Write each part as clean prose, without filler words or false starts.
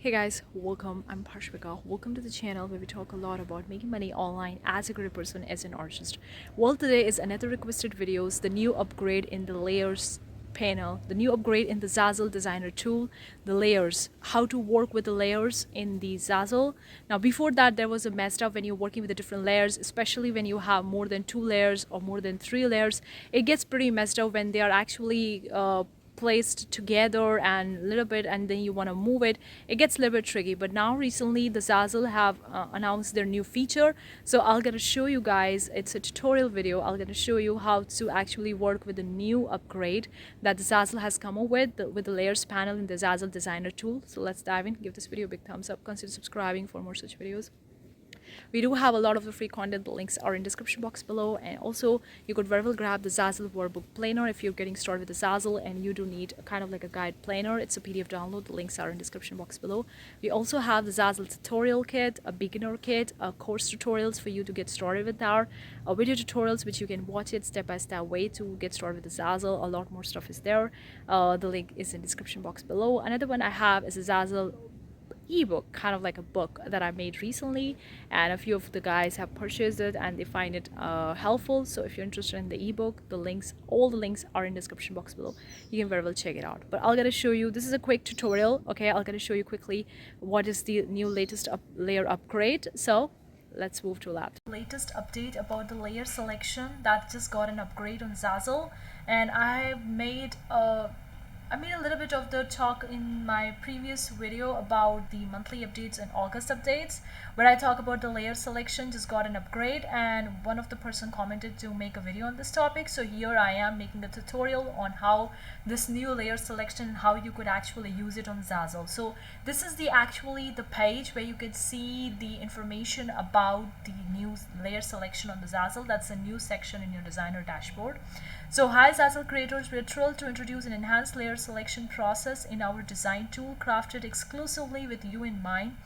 Hey guys, welcome. I'm Parshvika. Welcome to the channel where we talk a lot about making money online as a creative person, as an artist. Well, today is another requested videos, the new upgrade in the layers panel, the new upgrade in the ZAZZLE designer tool, the layers, how to work with the layers in the ZAZZLE. Now before that, there was a messed up when you're working with the different layers, especially when you have more than 2 layers or more than 3 layers. It gets pretty messed up when they are actually placed together and a little bit, and then you want to move it. It gets a little bit tricky. But now recently the ZAZZLE have announced their new feature, so I'm gonna show you guys, it's a tutorial video. I'm gonna show you how to actually work with the new upgrade that the ZAZZLE has come up with the layers panel in the ZAZZLE designer tool. So let's dive in. Give this video a big thumbs up, consider subscribing for more such videos. We do have a lot of the free content. The links are in description box below, and also you could very well grab the ZAZZLE workbook planner if you're getting started with the ZAZZLE and you do need a kind of like a guide planner. It's a PDF download. The links are in description box below. We also have the ZAZZLE tutorial kit, a beginner kit, a course tutorials for you to get started with our video tutorials, which you can watch it step by step way to get started with the ZAZZLE. A lot more stuff is there. The link is in description box below. Another one I have is a ZAZZLE ebook, kind of like a book that I made recently, and a few of the guys have purchased it and they find it helpful. So if you're interested in the ebook, all the links are in description box below. You can very well check it out. But I'll gonna show you, this is a quick tutorial, okay? I'll gonna show you quickly what is the new latest layer upgrade. So let's move to lab. Latest update about the layer selection that just got an upgrade on ZAZZLE, and I made a little bit of the talk in my previous video about the monthly updates and August updates, where I talk about the layer selection just got an upgrade, and one of the person commented to make a video on this topic. So here I am making a tutorial on how this new layer selection, how you could actually use it on ZAZZLE. So this is actually the page where you could see the information about the new layer selection on the ZAZZLE. That's a new section in your designer dashboard. So hi ZAZZLE creators, we're thrilled to introduce an enhanced layer selection process in our design tool, crafted exclusively with you in mind.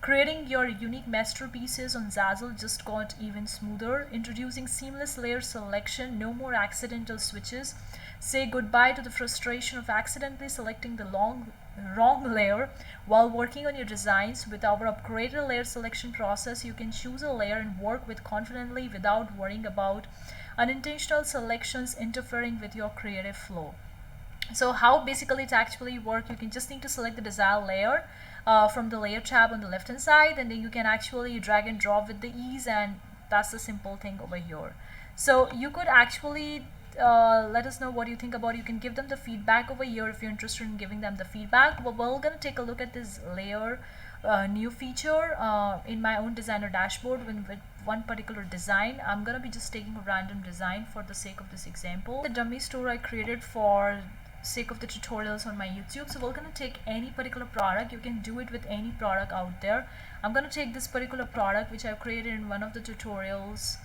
Creating your unique masterpieces on ZAZZLE just got even smoother. Introducing seamless layer selection, no more accidental switches. Say goodbye to the frustration of accidentally selecting the wrong layer while working on your designs. With our upgraded layer selection process, you can choose a layer and work with confidently without worrying about unintentional selections interfering with your creative flow. So how basically it actually work, you can just need to select the desired layer from the layer tab on the left hand side, and then you can actually drag and drop with the ease, and that's the simple thing over here. So you could actually let us know what you think about it. You can give them the feedback over here if you're interested in giving them the feedback. But we're gonna take a look at this layer new feature in my own designer dashboard with one particular design. I'm gonna be just taking a random design for the sake of this example. The dummy store I created for sake of the tutorials on my YouTube. So we're gonna take any particular product. You can do it with any product out there. I'm gonna take this particular product which I've created in one of the tutorials.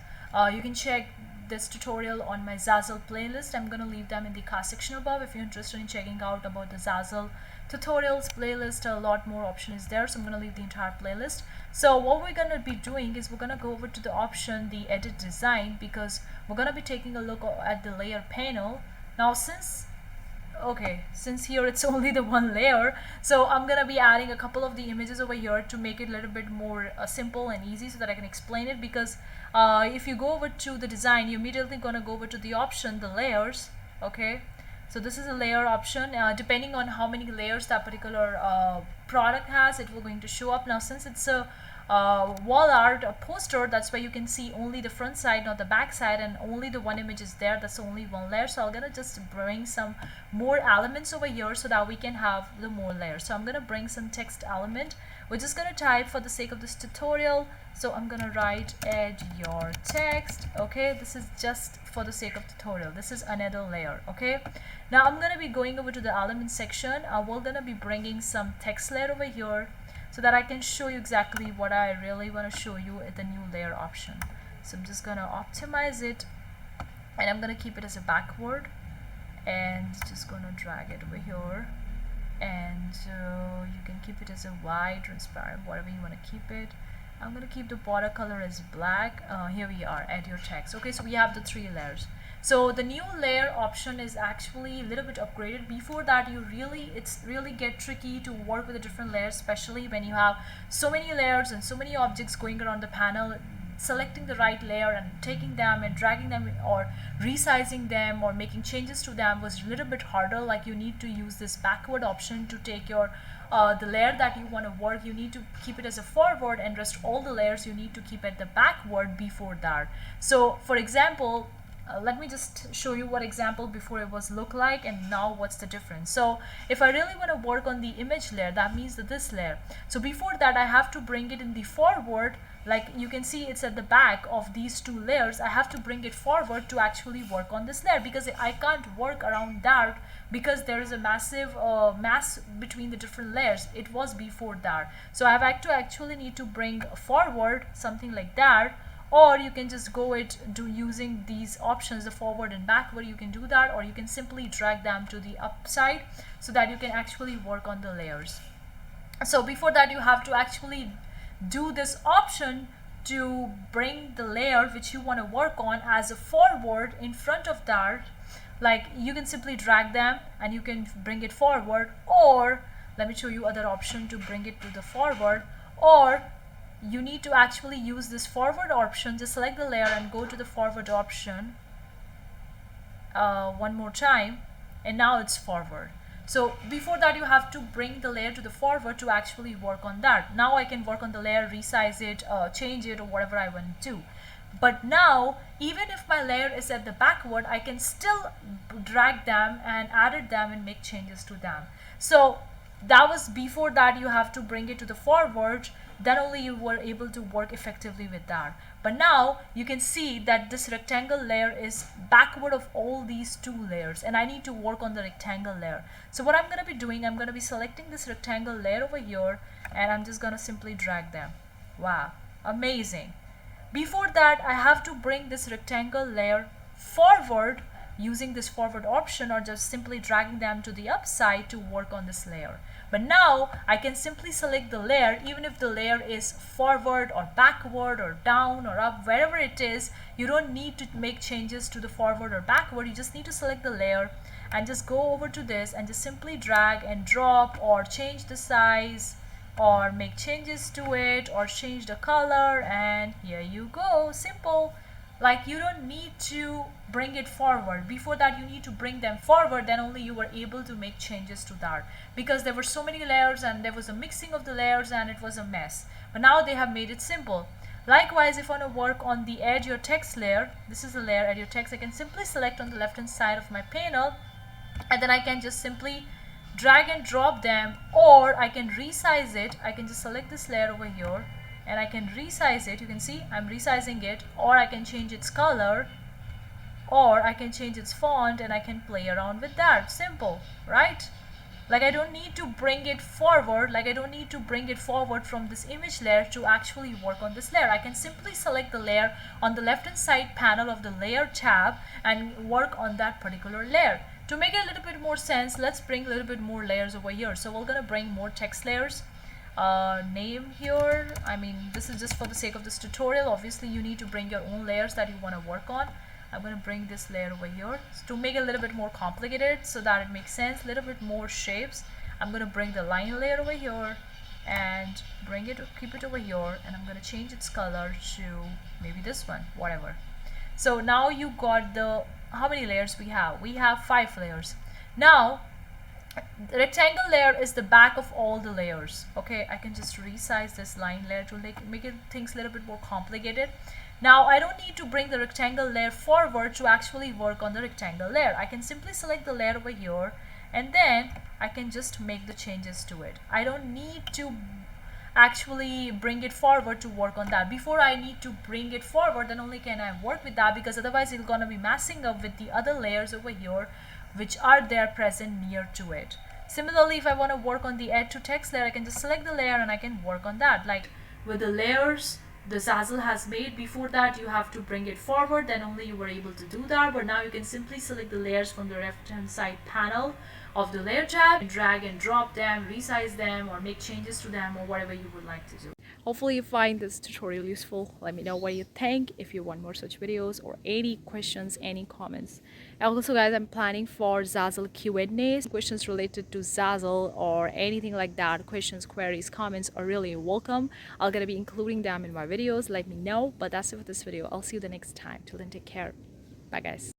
You can check this tutorial on my ZAZZLE playlist. I'm gonna leave them in the card section above if you're interested in checking out about the ZAZZLE tutorials playlist. A lot more option is there, so I'm gonna leave the entire playlist. So what we're gonna be doing is we're gonna go over to the option, the edit design, because we're gonna be taking a look at the layer panel. Now since here it's only the one layer, so I'm gonna be adding a couple of the images over here to make it a little bit more simple and easy so that I can explain it. Because if you go over to the design, you're immediately gonna go over to the option, the layers. Okay, so this is a layer option. Depending on how many layers that particular product has, it will going to show up. Now since it's a wall art, a poster, that's why you can see only the front side, not the back side, and only the one image is there. That's only one layer. So I'm gonna just bring some more elements over here so that we can have the more layers. So I'm gonna bring some text element. We're just gonna type for the sake of this tutorial. So I'm gonna write add your text. Okay, this is just for the sake of tutorial. This is another layer. Okay, now I'm gonna be going over to the element section. We're gonna be bringing some text layer over here so that I can show you exactly what I really want to show you at the new layer option. So I'm just gonna optimize it, and I'm gonna keep it as a backward, and just gonna drag it over here, and you can keep it as a white, transparent, whatever you want to keep it. I'm gonna keep the border color as black. Here we are, add your text. Okay, so we have the 3 layers. So the new layer option is actually a little bit upgraded. Before that, it's really get tricky to work with the different layers, especially when you have so many layers and so many objects going around the panel. Selecting the right layer and taking them and dragging them or resizing them or making changes to them was a little bit harder. Like you need to use this backward option to take your the layer that you want to work. You need to keep it as a forward, and rest all the layers you need to keep at the backward before that. So for example, let me just show you what example before it was look like and now what's the difference. So if I really want to work on the image layer, that means that this layer. So before that I have to bring it in the forward. Like you can see it's at the back of these two layers. I have to bring it forward to actually work on this layer, because I can't work around that because there is a massive mass between the different layers. It was before that. So I have to actually need to bring forward something like that, or you can just go using these options, the forward and backward. You can do that, or you can simply drag them to the upside so that you can actually work on the layers. So before that you have to actually do this option to bring the layer which you want to work on as a forward in front of that. Like you can simply drag them and you can bring it forward, or let me show you other option to bring it to the forward. Or you need to actually use this forward option. Just select the layer and go to the forward option one more time, and now it's forward. So before that you have to bring the layer to the forward to actually work on that. Now I can work on the layer, resize it, change it, or whatever I want to do. But now even if my layer is at the backward, I can still drag them and add them and make changes to them. So that was before that you have to bring it to the forward, then only you were able to work effectively with that. But now you can see that this rectangle layer is backward of all these two layers, and I need to work on the rectangle layer. So what I'm going to be doing, I'm going to be selecting this rectangle layer over here, and I'm just going to simply drag them. Wow, amazing. Before that I have to bring this rectangle layer forward using this forward option, or just simply dragging them to the upside to work on this layer. But now I can simply select the layer, even if the layer is forward or backward or down or up, wherever it is. You don't need to make changes to the forward or backward. You just need to select the layer and just go over to this and just simply drag and drop, or change the size, or make changes to it, or change the color, and here you go. Simple. Like you don't need to bring it forward. Before that you need to bring them forward, then only you were able to make changes to that, because there were so many layers and there was a mixing of the layers and it was a mess. But now they have made it simple. Likewise, if I want to work on the add your text layer, this is the layer add your text, I can simply select on the left hand side of my panel, and then I can just simply drag and drop them, or I can resize it. I can just select this layer over here and I can resize it. You can see I'm resizing it, or I can change its color, or I can change its font, and I can play around with that. Simple, right? Like I don't need to bring it forward. Like I don't need to bring it forward from this image layer to actually work on this layer. I can simply select the layer on the left hand side panel of the layer tab and work on that particular layer. To make it a little bit more sense, let's bring a little bit more layers over here. So we're gonna bring more text layers. Name here, I mean this is just for the sake of this tutorial. Obviously you need to bring your own layers that you want to work on. I'm going to bring this layer over here to make it a little bit more complicated so that it makes sense. A little bit more shapes. I'm going to bring the line layer over here and bring it, keep it over here, and I'm going to change its color to maybe this one, whatever. So now you got the, how many layers we have? We have 5 layers. Now the rectangle layer is the back of all the layers. Okay, I can just resize this line layer to make it things a little bit more complicated. Now I don't need to bring the rectangle layer forward to actually work on the rectangle layer. I can simply select the layer over here, and then I can just make the changes to it. I don't need to actually bring it forward to work on that. Before I need to bring it forward, then only can I work with that, because otherwise it's gonna be messing up with the other layers over here which are there present near to it. Similarly, if I want to work on the add to text layer, I can just select the layer and I can work on that. Like with the layers the Zazzle has made, before that you have to bring it forward, then only you were able to do that. But now you can simply select the layers from the left hand side panel of the layer tab and drag and drop them, resize them, or make changes to them, or whatever you would like to do. Hopefully you find this tutorial useful. Let me know what you think. If you want more such videos or any questions, any comments. Also guys, I'm planning for Zazzle Q&A. Questions related to Zazzle or anything like that, questions, queries, comments are really welcome. I'm gonna be including them in my videos. Let me know. But that's it for this video. I'll see you the next time. Till then, take care. Bye guys.